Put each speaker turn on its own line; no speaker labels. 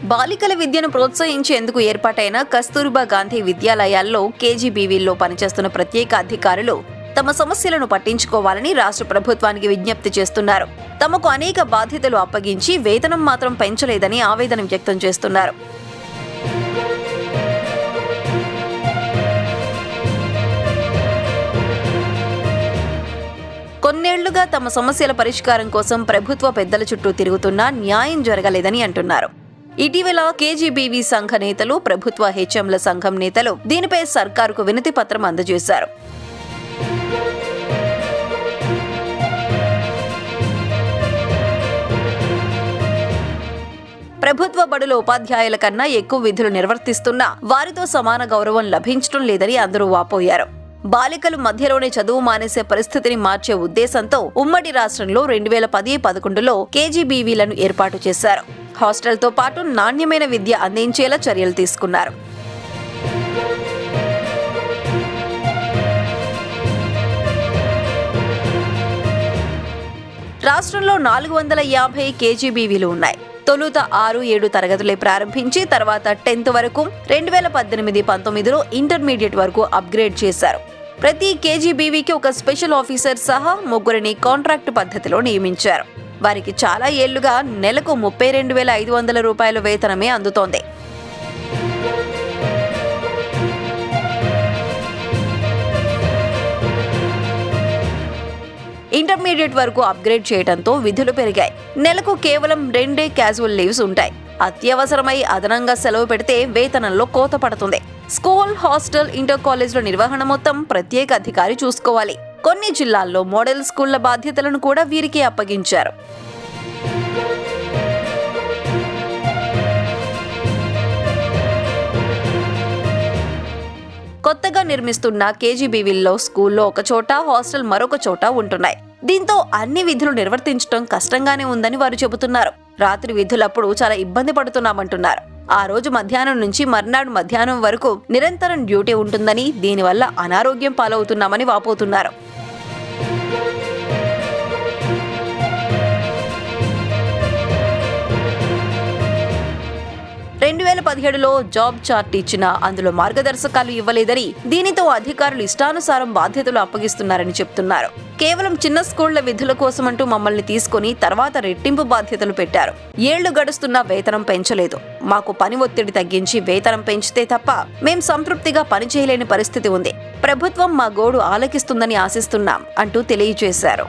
బాలికల విద్యను ప్రోత్సహించేందుకు ఏర్పాటైన కస్తూర్బా గాంధీ విద్యాలయాల్లో కేజీబీవీల్లో పనిచేస్తున్న ప్రత్యేక అధికారులు తమ సమస్యలను పట్టించుకోవాలని రాష్ట్ర ప్రభుత్వానికి విజ్ఞప్తి చేస్తున్నారు. తమకు అనేక బాధ్యతలు అప్పగించి వేతనం మాత్రం పెంచలేదని ఆవేదన వ్యక్తం చేస్తున్నారు. కొన్నేళ్లుగా తమ సమస్యల పరిష్కారం కోసం ప్రభుత్వ పెద్దల చుట్టూ తిరుగుతున్నా న్యాయం జరగలేదని అంటున్నారు. ఇటీవల కేజీబీవీ సంఘ నేతలు, ప్రభుత్వ హెచ్ఎంల సంఘం నేతలు దీనిపై సర్కారుకు వినతి పత్రం అందజేశారు. ప్రభుత్వ బడుల ఉపాధ్యాయుల కన్నా ఎక్కువ విధులు నిర్వర్తిస్తున్నా వారితో సమాన గౌరవం లభించడం లేదని అందరూ వాపోయారు. బాలికలు మధ్యలోనే చదువు మానేసే పరిస్థితిని మార్చే ఉద్దేశంతో ఉమ్మడి రాష్ట్రంలో 2010-11లో కేజీబీవీలను ఏర్పాటు చేశారు. హాస్టల్తో పాటు నాణ్యమైన విద్య అందించేలా చర్యలు తీసుకున్నారు. రాష్ట్రంలో 450 కేజీబీవీలు ఉన్నాయి. తొలుత 6-7 తరగతులే ప్రారంభించి తర్వాత 10th వరకు, 2018-19లో ఇంటర్మీడియట్ వరకు అప్గ్రేడ్ చేశారు. ప్రతి కేజీబీవీకి ఒక స్పెషల్ ఆఫీసర్ సహా 3 కాంట్రాక్టు పద్ధతిలో నియమించారు. వారికి చాలా ఏళ్లుగా నెలకు 32,500 రూపాయల వేతనమే అందుతోంది. ఇంటర్మీడియట్ వరకు అప్గ్రేడ్ చేయడంతో విధులు పెరిగాయి. నెలకు కేవలం 2 క్యాజువల్ లీవ్స్ ఉంటాయి. అత్యవసరమై అదనంగా సెలవు పెడితే వేతనంలో కోత పడుతుంది. స్కూల్, హాస్టల్, ఇంటర్ కాలేజ్ల నిర్వహణ మొత్తం ప్రత్యేక అధికారి చూసుకోవాలి. కొన్ని జిల్లాల్లో మోడల్ స్కూళ్ల బాధ్యతలను కూడా వీరికి అప్పగించారు. కొత్తగా నిర్మిస్తున్న కేజీబీవీల్లో స్కూల్లో ఒక చోట, హాస్టల్ మరొక చోట ఉంటున్నాయి. దీంతో అన్ని విధులు నిర్వర్తించడం కష్టంగానే ఉందని వారు చెబుతున్నారు. రాత్రి విధులప్పుడు చాలా ఇబ్బంది పడుతున్నామంటున్నారు. ఆ రోజు మధ్యాహ్నం నుంచి మర్నాడు మధ్యాహ్నం వరకు నిరంతరం డ్యూటీ ఉంటుందని, దీనివల్ల అనారోగ్యం పాలవుతున్నామని వాపోతున్నారు. 2017లో జాబ్ చార్ట్ ఇచ్చినా అందులో మార్గదర్శకాలు ఇవ్వలేదని, దీనితో అధికారులు ఇష్టానుసారం బాధ్యతలు అప్పగిస్తున్నారని చెప్తున్నారు. కేవలం చిన్న స్కూళ్ల విధుల కోసమంటూ మమ్మల్ని తీసుకుని తర్వాత రెట్టింపు బాధ్యతలు పెట్టారు. ఏళ్లు గడుస్తున్నా వేతనం పెంచలేదు. మాకు పని ఒత్తిడి తగ్గించి వేతనం పెంచితే తప్ప మేం సంతృప్తిగా పనిచేయలేని పరిస్థితి ఉంది. ప్రభుత్వం మా గోడు ఆలకిస్తుందని ఆశిస్తున్నాం అంటూ తెలియజేశారు.